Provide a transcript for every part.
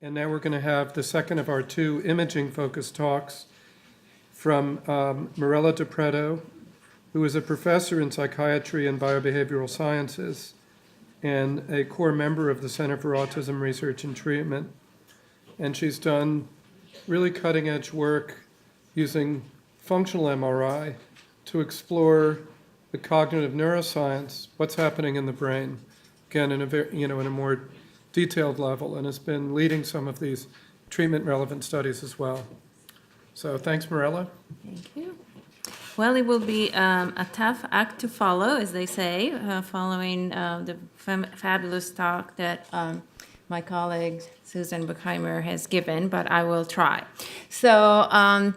And now we're going to have the second of our two imaging-focused talks from Mirella Dapretto, who is a professor in psychiatry and biobehavioral sciences and a core member of the Center for Autism Research and Treatment. And she's done really cutting-edge work using functional MRI to explore the cognitive neuroscience, what's happening in the brain, again, in a more detailed level, and has been leading some of these treatment-relevant studies as well. So thanks, Mirella. Thank you. Well, it will be a tough act to follow, as they say, following the fabulous talk that my colleague Susan Buchheimer has given, but I will try. So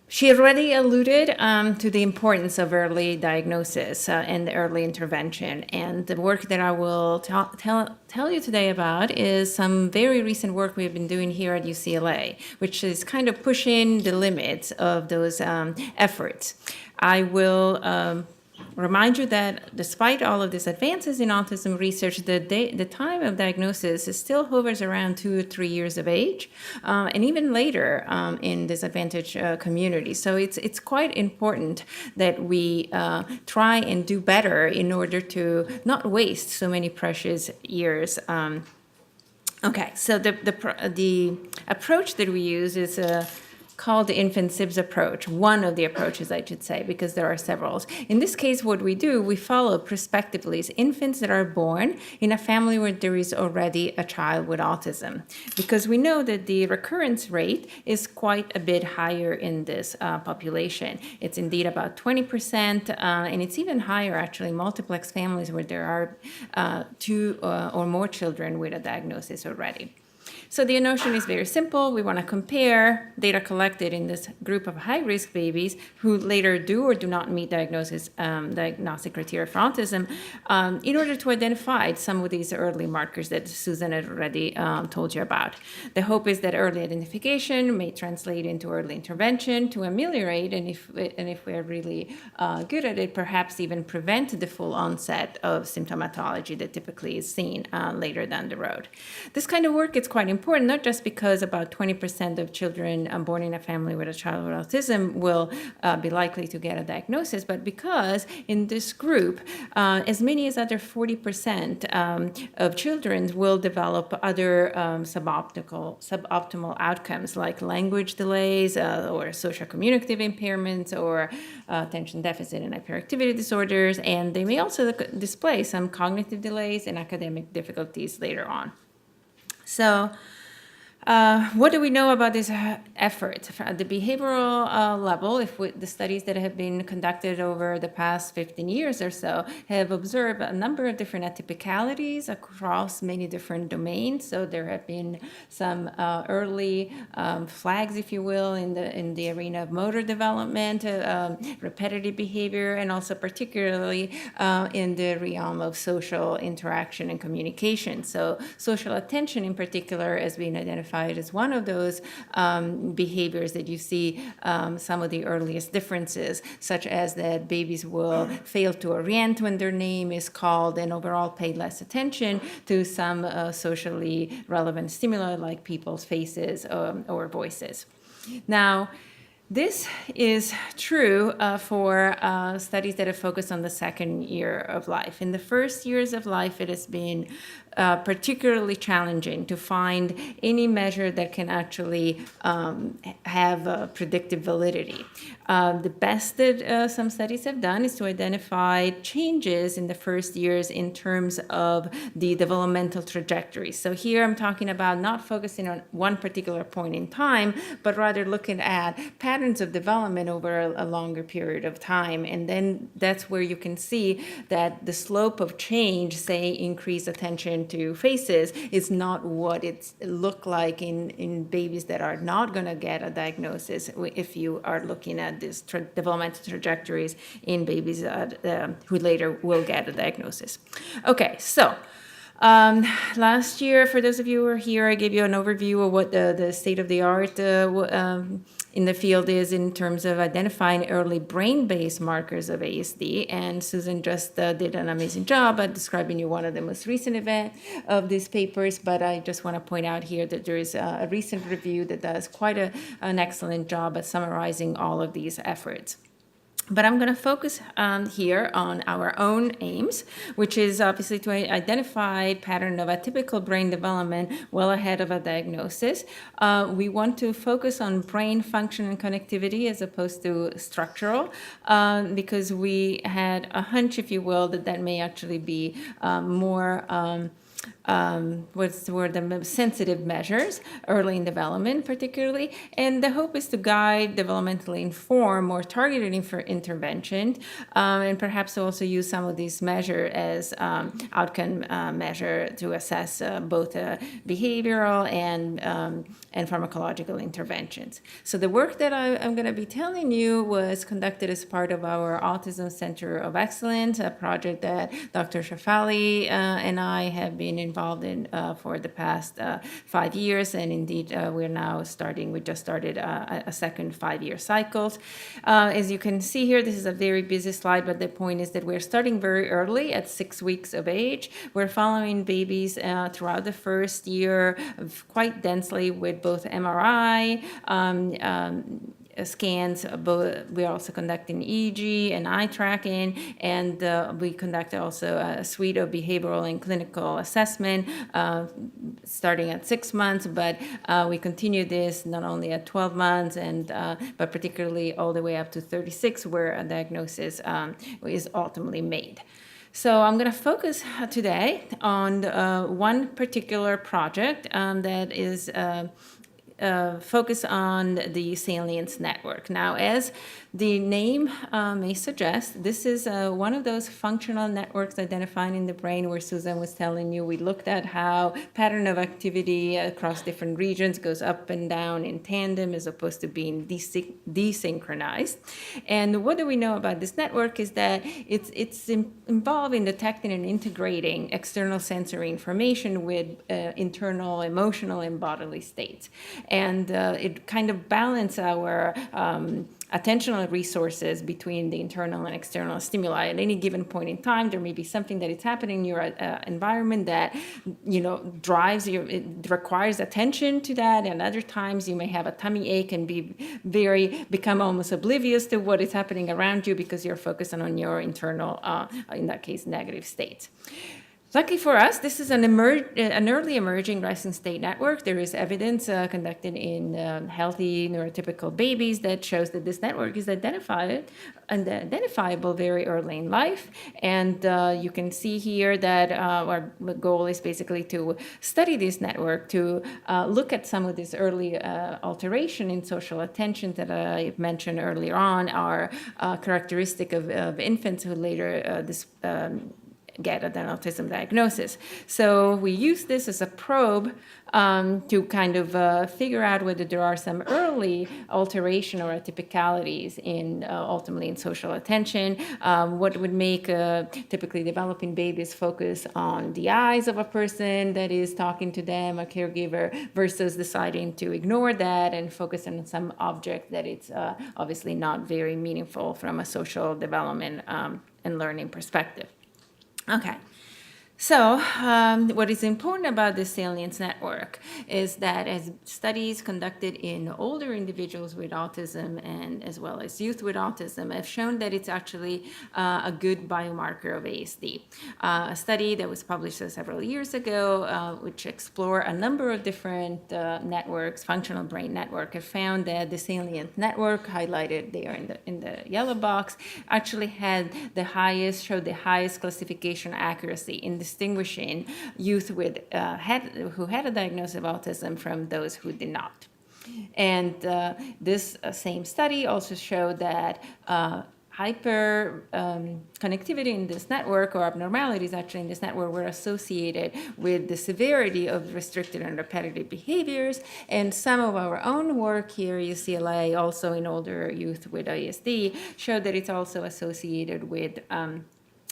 she already alluded to the importance of early diagnosis and early intervention. And the work that I will tell you today about is some very recent work we've been doing here at UCLA, which is kind of pushing the limits of those efforts. I will remind you that despite all of these advances in autism research, the time of diagnosis still hovers around 2 or 3 years of age, and even later in disadvantaged communities. So it's quite important that we try and do better in order to not waste so many precious years. Okay, so the approach that we use is called the infant Sibs approach, one of the approaches, I should say, because there are several. In this case, what we do, we follow prospectively infants that are born in a family where there is already a child with autism, because we know that the recurrence rate is quite a bit higher in this population. It's indeed about 20%, and it's even higher, actually, in multiplex families where there are 2 or more children with a diagnosis already. So the notion is very simple. We want to compare data collected in this group of high-risk babies who later do or do not meet diagnostic criteria for autism in order to identify some of these early markers that Susan had already told you about. The hope is that early identification may translate into early intervention to ameliorate, and if we're really good at it, perhaps even prevent the full onset of symptomatology that typically is seen later down the road. This kind of work is quite important, not just because about 20% of children born in a family with a child with autism will be likely to get a diagnosis, but because in this group, as many as other 40% of children will develop other suboptimal outcomes like language delays or social communicative impairments or attention deficit and hyperactivity disorders, and they may also display some cognitive delays and academic difficulties later on. So what do we know about this effort? At the behavioral level, the studies that have been conducted over the past 15 years or so have observed a number of different atypicalities across many different domains. So there have been some early flags, if you will, in the arena of motor development, repetitive behavior, and also particularly in the realm of social interaction and communication. So social attention in particular has been identified as one of those behaviors that you see some of the earliest differences, such as that babies will fail to orient when their name is called and overall pay less attention to some socially relevant stimuli like people's faces or voices. Now, this is true for studies that have focused on the second year of life. In the first years of life, it has been particularly challenging to find any measure that can actually have predictive validity. The best that some studies have done is to identify changes in the first years in terms of the developmental trajectory. So here I'm talking about not focusing on one particular point in time, but rather looking at patterns of development over a longer period of time. And then that's where you can see that the slope of change, say increased attention to faces, is not what it looked like in babies that are not going to get a diagnosis if you are looking at these developmental trajectories in babies who later will get a diagnosis. Okay, so last year, for those of you who were here, I gave you an overview of what the state of the art in the field is in terms of identifying early brain-based markers of ASD. And Susan just did an amazing job at describing you one of the most recent event of these papers. But I just want to point out here that there is a recent review that does quite an excellent job at summarizing all of these efforts. But I'm going to focus here on our own aims, which is obviously to identify pattern of atypical brain development well ahead of a diagnosis. We want to focus on brain function and connectivity as opposed to structural, because we had a hunch, if you will, that that may actually be more what's the word, the sensitive measures early in development particularly. And the hope is to guide developmentally informed, more targeted intervention, and perhaps also use some of these measures as outcome measure to assess both behavioral and pharmacological interventions. So the work that I'm going to be telling you was conducted as part of our Autism Center of Excellence, a project that Dr. Shafali and I have been involved in for the past 5 years, and indeed we just started a second 5-year cycle. As you can see here, this is a very busy slide, but the point is that we're starting very early at 6 weeks of age. We're following babies throughout the first year quite densely with both MRI, scans. We're also conducting EEG and eye tracking, and we conduct also a suite of behavioral and clinical assessment starting at 6 months, but we continue this not only at 12 months, but particularly all the way up to 36, where a diagnosis is ultimately made. So I'm going to focus today on one particular project that is focus on the Salience Network. Now, as the name may suggest, this is one of those functional networks identified in the brain where Susan was telling you we looked at how pattern of activity across different regions goes up and down in tandem as opposed to being desynchronized. And what do we know about this network is that it's involved in detecting and integrating external sensory information with internal emotional and bodily states. And it kind of balances our attentional resources between the internal and external stimuli. At any given point in time, there may be something that is happening in your environment that, drives you, it requires attention to that. And other times you may have a tummy ache and become almost oblivious to what is happening around you because you're focused on your internal, in that case, negative states. Lucky for us, this is an early emerging resting state network. There is evidence conducted in healthy neurotypical babies that shows that this network is identifiable very early in life. And you can see here that our goal is basically to study this network, to look at some of this early alteration in social attention that I mentioned earlier on are characteristic of infants who later get an autism diagnosis. So we use this as a probe to kind of figure out whether there are some early alteration or atypicalities in ultimately in social attention, what would make typically developing babies focus on the eyes of a person that is talking to them, a caregiver, versus deciding to ignore that and focus on some object that it's obviously not very meaningful from a social development and learning perspective. Okay. So what is important about the Salience Network is that as studies conducted in older individuals with autism and as well as youth with autism have shown that it's actually a good biomarker of ASD. A study that was published several years ago, which explored a number of different networks, functional brain network, have found that the Salience Network, highlighted there in the yellow box, actually showed the highest classification accuracy in distinguishing youth with who had a diagnosis of autism from those who did not. And this same study also showed that hyper connectivity in this network, or abnormalities actually in this network, were associated with the severity of restricted and repetitive behaviors. And some of our own work here, UCLA, also in older youth with ASD, showed that it's also associated with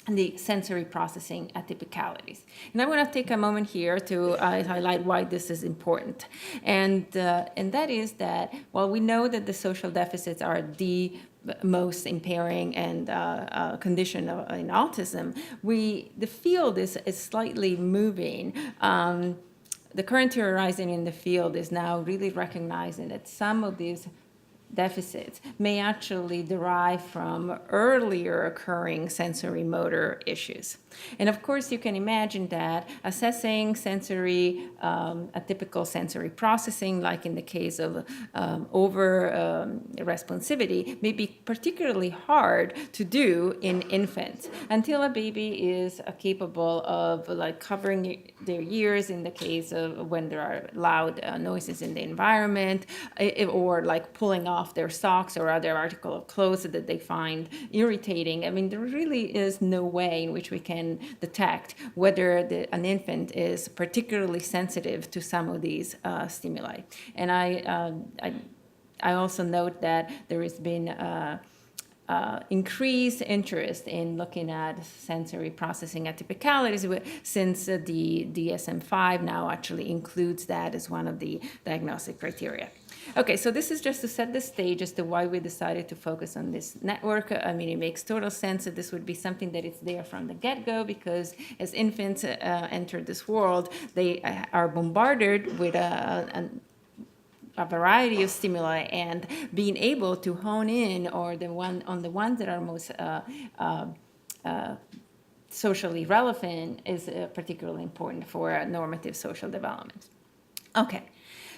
the sensory processing atypicalities. And I want to take a moment here to highlight why this is important. And that is that while we know that the social deficits are the most impairing and condition in autism, the field is slightly moving. The current theorizing in the field is now really recognizing that some of these deficits may actually derive from earlier occurring sensory motor issues. And of course, you can imagine that assessing sensory, atypical sensory processing, like in the case of responsivity, may be particularly hard to do in infants until a baby is capable of like covering their ears in the case of when there are loud noises in the environment, or like pulling off their socks or other article of clothes that they find irritating. I mean, there really is no way in which we can detect whether an infant is particularly sensitive to some of these stimuli. And I also note that there has been increased interest in looking at sensory processing atypicalities since the DSM-5 now actually includes that as one of the diagnostic criteria. Okay, so this is just to set the stage as to why we decided to focus on this network. I mean, it makes total sense that this would be something that is there from the get-go, because as infants enter this world, they are bombarded with a variety of stimuli, and being able to hone in on the ones that are most socially relevant is particularly important for normative social development. Okay.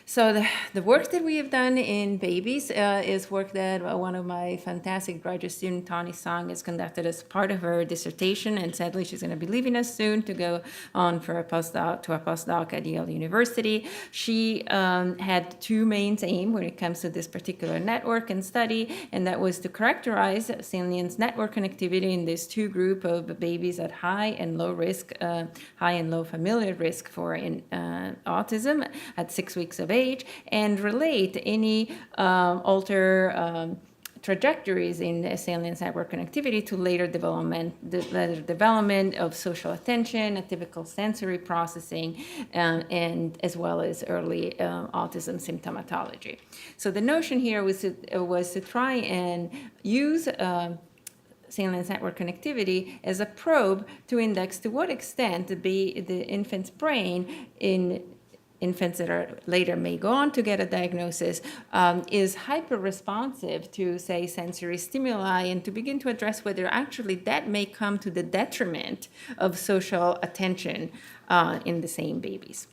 So the work that we have done in babies is work that one of my fantastic graduate student, Tawny Song, has conducted as part of her dissertation, and sadly she's going to be leaving us soon to go on for a postdoc at Yale University. She had two main aims when it comes to this particular network and study, and that was to characterize Salience Network connectivity in this two group of babies at high and low risk, high and low familial risk for autism at 6 weeks of age, and relate any trajectories in Salience Network connectivity to later development of social attention, atypical sensory processing, and as well as early autism symptomatology. So the notion here was to try and use Salience Network connectivity as a probe to index to what extent the infant's brain in infants that are later may go on to get a diagnosis, is hyper-responsive to, say, sensory stimuli, and to begin to address whether actually that may come to the detriment of social attention in the same babies.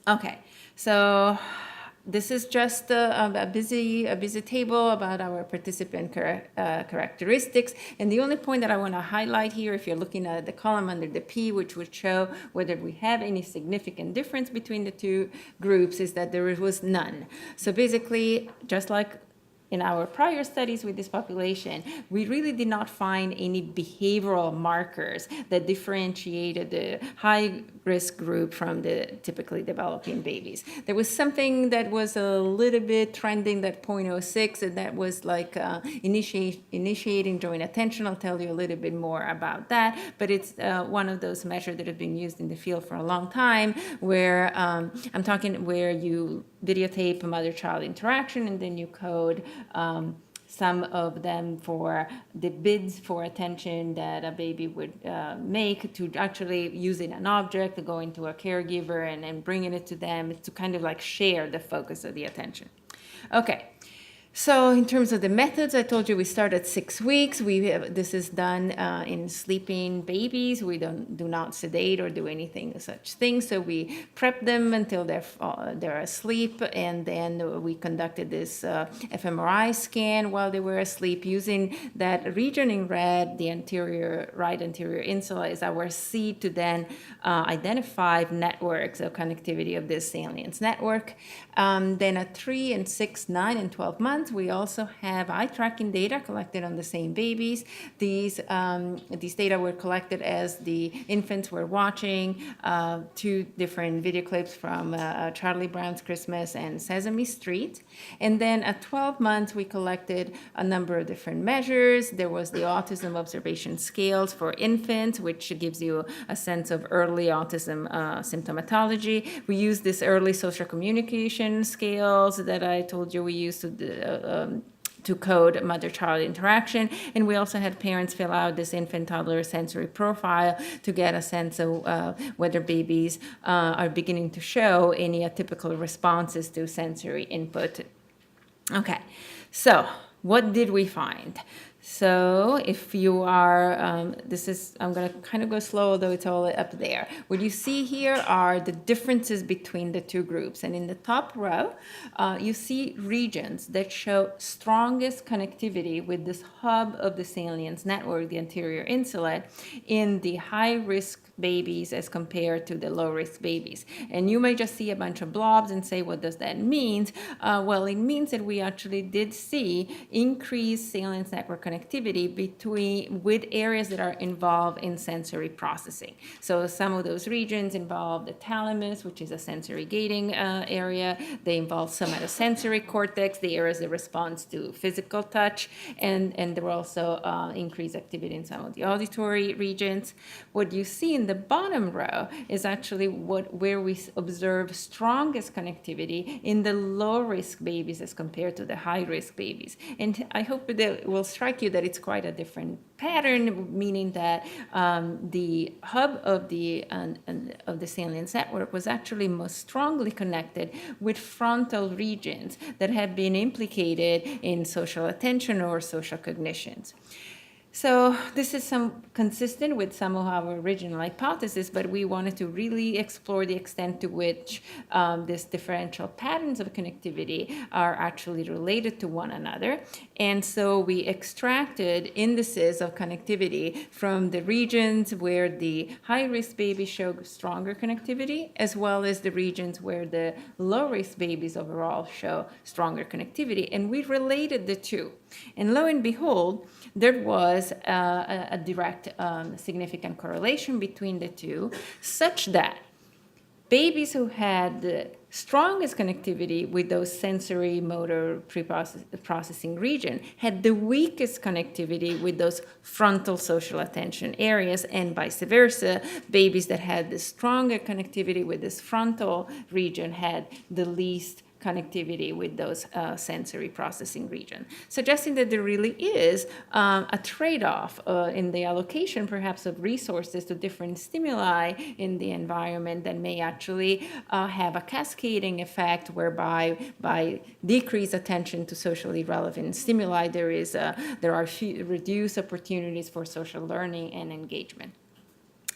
Okay, so this is just a busy table about our participant characteristics. And the only point that I want to highlight here, if you're looking at the column under the P, which would show whether we have any significant difference between the two groups, is that there was none. So basically, just like in our prior studies with this population, we really did not find any behavioral markers that differentiated the high-risk group from the typically developing babies. There was something that was a little bit trending, that 0.06, and that was like initiating joint attention. I'll tell you a little bit more about that, but it's one of those measures that have been used in the field for a long time, where I'm talking where you videotape a mother-child interaction, and then you code some of them for the bids for attention that a baby would make, to actually using an object, going to a caregiver and bringing it to them to kind of like share the focus of the attention. Okay. So in terms of the methods, I told you we start at 6 weeks. This is done in sleeping babies. We do not sedate or do anything such thing. So we prep them until they're asleep, and then we conducted this fMRI scan while they were asleep, using that region in red, the right anterior insula, as our seed to then identify networks of connectivity of this Salience network. Then at 3 and 6, 9, and 12 months, months, we also have eye tracking data collected on the same babies. These data were collected as the infants were watching 2 different video clips from Charlie Brown's Christmas and Sesame Street. And then at 12 months, we collected a number of different measures. There was the autism observation scales for infants, which gives you a sense of early autism symptomatology. We used this early social communication scales that I told you we used to code mother-child interaction. And we also had parents fill out this infant-toddler sensory profile to get a sense of whether babies are beginning to show any atypical responses to sensory input. Okay, so what did we find? So if you are, I'm going to kind of go slow, although it's all up there. What you see here are the differences between the 2 groups. And in the top row, you see regions that show strongest connectivity with this hub of the Salience Network, the anterior insulet, in the high-risk babies as compared to the low-risk babies. And you may just see a bunch of blobs and say, what does that mean? Well, it means that we actually did see increased Salience Network connectivity with areas that are involved in sensory processing. So some of those regions involve the thalamus, which is a sensory gating area. They involve somatosensory cortex, the areas that respond to physical touch, and there were also increased activity in some of the auditory regions. What you see in the bottom row is actually where we observe strongest connectivity in the low-risk babies as compared to the high-risk babies. And I hope that it will strike you that it's quite a different pattern, meaning that the hub of the Salience Network was actually most strongly connected with frontal regions that have been implicated in social attention or social cognitions. So this is consistent with some of our original hypotheses, but we wanted to really explore the extent to which these differential patterns of connectivity are actually related to one another. And so we extracted indices of connectivity from the regions where the high-risk babies show stronger connectivity, as well as the regions where the low-risk babies overall show stronger connectivity. And we related the 2. And lo and behold, there was a direct significant correlation between the 2, such that babies who had the strongest connectivity with those sensory motor processing region had the weakest connectivity with those frontal social attention areas, and vice versa. Babies that had the stronger connectivity with this frontal region had the least connectivity with those sensory processing region, suggesting that there really is a trade-off in the allocation, perhaps, of resources to different stimuli in the environment that may actually have a cascading effect, whereby by decreased attention to socially relevant stimuli, there are reduced opportunities for social learning and engagement.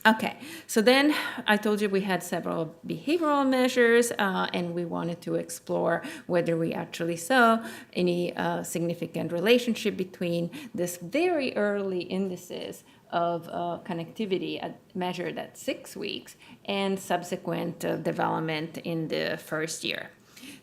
Okay, so then I told you we had several behavioral measures, and we wanted to explore whether we actually saw any significant relationship between this very early indices of connectivity measured at 6 weeks and subsequent development in the first year.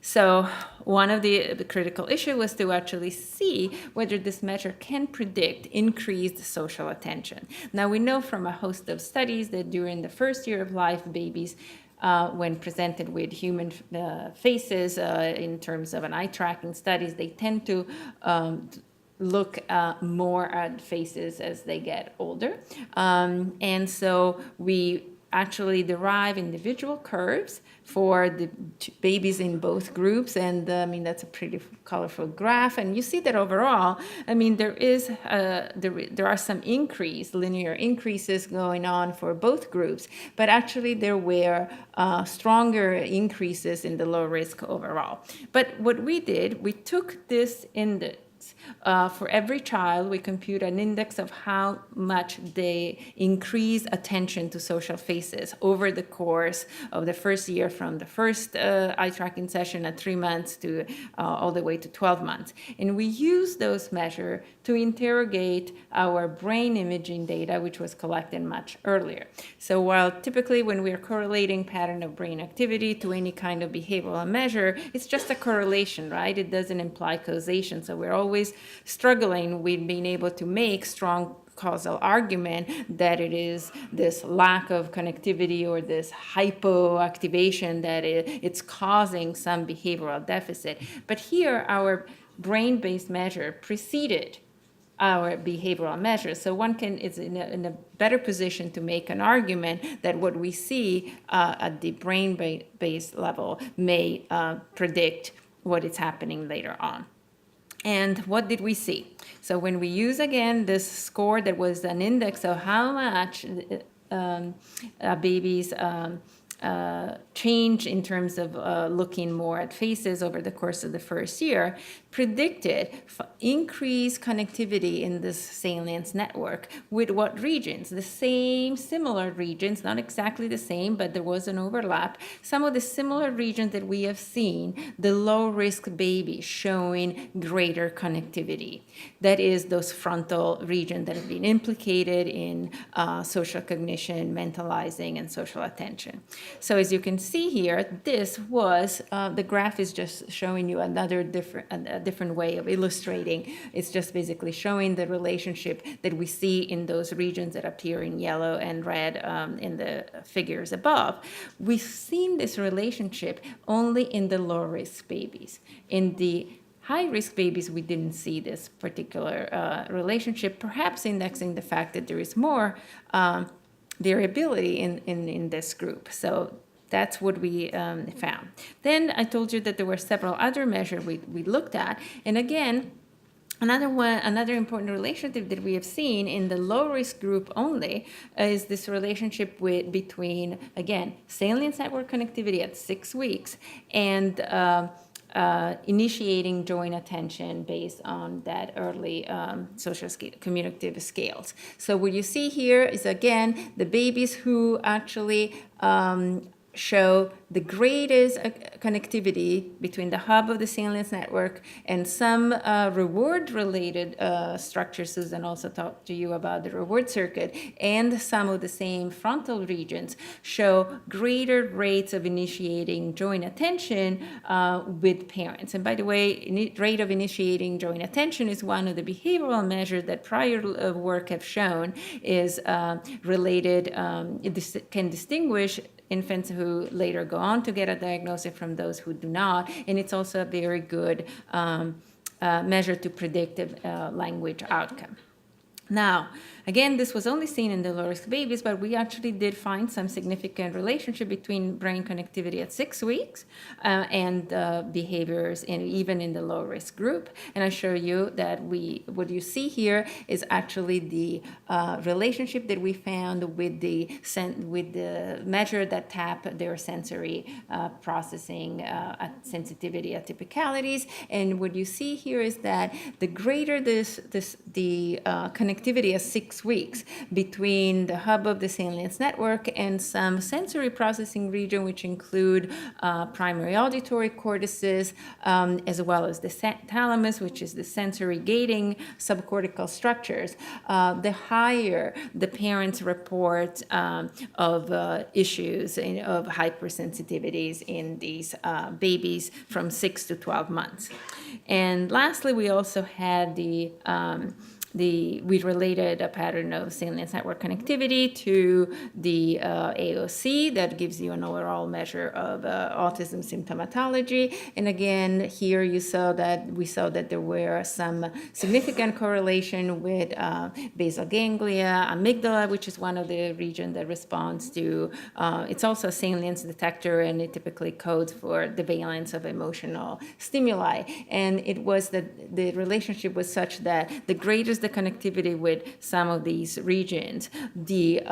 So one of the critical issues was to actually see whether this measure can predict increased social attention. Now, we know from a host of studies that during the first year of life, babies, when presented with human faces in terms of an eye tracking studies, they tend to look more at faces as they get older. And so we actually derive individual curves for the babies in both groups, and that's a pretty colorful graph. And you see that overall, there are some linear increases going on for both groups, but actually there were stronger increases in the low risk overall. But what we did, we took this index babies. For every child, we compute an index of how much they increase attention to social faces over the course of the first year, from the first eye tracking session at 3 months to all the way to 12 months. And we use those measures to interrogate our brain imaging data, which was collected much earlier. So while typically when we are correlating pattern of brain activity to any kind of behavioral measure, it's just a correlation, right? It doesn't imply causation. So we're always struggling with being able to make strong causal argument that it is this lack of connectivity or this hypoactivation that it's causing some behavioral deficit. But here, our brain-based measure preceded our behavioral measures. So one is in a better position to make an argument that what we see at the brain-based level may predict what is happening later on. And what did we see? So when we use, again, this score that was an index of how much babies change in terms of looking more at faces over the course of the first year, predicted increased connectivity in this Salience network with what regions? The same similar regions, not exactly the same, but there was an overlap. Some of the similar regions that we have seen, the low-risk babies showing greater connectivity. That is those frontal regions that have been implicated in social cognition, mentalizing, and social attention. So as you can see here, this was, the graph is just showing you another different way of illustrating. It's just basically showing the relationship that we see in those regions that appear in yellow and red in the figures above. We've seen this relationship only in the low-risk babies. In the high-risk babies, we didn't see this particular relationship, perhaps indexing the fact that there is more variability in this group. So that's what we found. Then I told you that there were several other measures we looked at. And again, another important relationship that we have seen in the low-risk group only is this relationship between, again, Salience Network connectivity at 6 weeks and initiating joint attention based on that early social communicative scales. So what you see here is, again, the babies who actually show the greatest connectivity between the hub of the Salience network and some reward-related structures. Susan also talked to you about the reward circuit, and some of the same frontal regions show greater rates of initiating joint attention with parents. And by the way, rate of initiating joint attention is one of the behavioral measures that prior work have shown is related, can distinguish infants who later go on to get a diagnosis from those who do not. And it's also a very good measure to predict language outcome. Now, again, this was only seen in the low-risk babies, but we actually did find some significant relationship between brain connectivity at 6 weeks and behaviors even in the low-risk group. And I show you that what you see here is actually the relationship that we found with the measure that tap their sensory processing sensitivity atypicalities. And what you see here is that the greater the connectivity at 6 weeks between the hub of the Salience network and some sensory processing region, which include primary auditory cortices, as well as the thalamus, which is the sensory gating subcortical structures, the higher the parents report of issues of hypersensitivities in these babies from 6 to 12 months. And lastly, we also had we related a pattern of Salience network connectivity to the AOC that gives you an overall measure of autism symptomatology. And again, here we saw that there were some significant correlation with basal ganglia, amygdala, which is one of the regions that responds to, it's also a salience detector, and it typically codes for the valence of emotional stimuli. And it was that the relationship was such that the greater the connectivity with some of these regions, the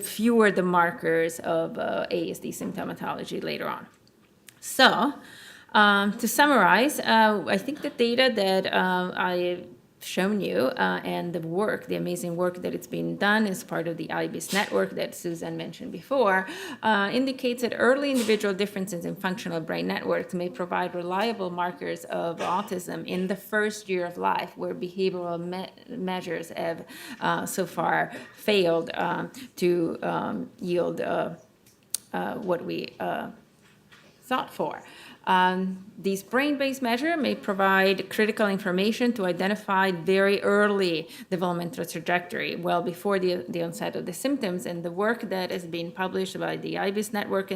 fewer the markers of ASD symptomatology later on. So To summarize, I think the data that I've shown you and the work, the amazing work that it's been done as part of the IBIS network that Susan mentioned before, indicates that early individual differences in functional brain networks may provide reliable markers of autism in the first year of life, where behavioral measures have so far failed to yield what we thought for. These brain-based measures may provide critical information to identify very early developmental trajectory, well before the onset of the symptoms. And the work that has been published by the IBIS network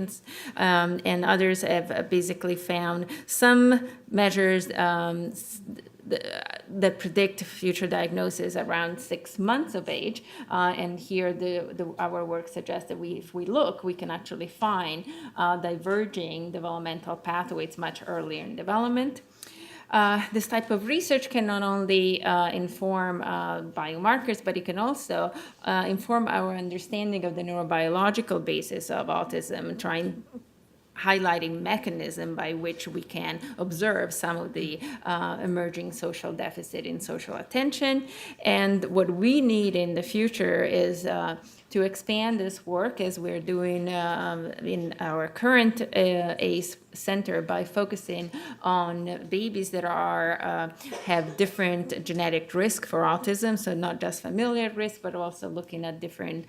and others have basically found some measures that predict future diagnosis around 6 months of age. And here our work suggests that if we look, we can actually find diverging developmental pathways much earlier in development. This type of research can not only inform biomarkers, but it can also inform our understanding of the neurobiological basis of autism, highlighting mechanism by which we can observe some of the emerging social deficit in social attention. And what we need in the future is to expand this work, as we're doing in our current ACE center, by focusing on babies that have different genetic risk for autism, so not just familial risk, but also looking at different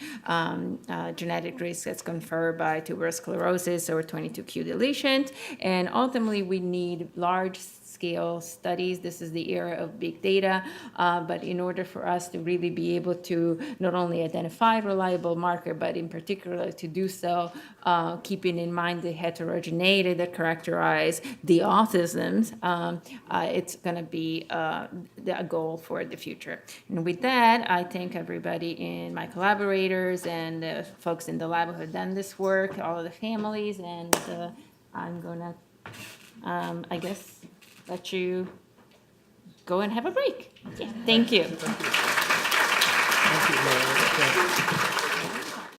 genetic risks that's conferred by tuberous sclerosis or 22q deletions. And ultimately, we need large-scale studies. This is the era of big data, but in order for us to really be able to not only identify reliable marker, but in particular to do so, keeping in mind the heterogeneity that characterize the autisms, it's going to be a goal for the future. And with that, I thank everybody in my collaborators and the folks in the lab who have done this work, all of the families, and I'm going to, I guess, let you go and have a break. Yeah, thank you.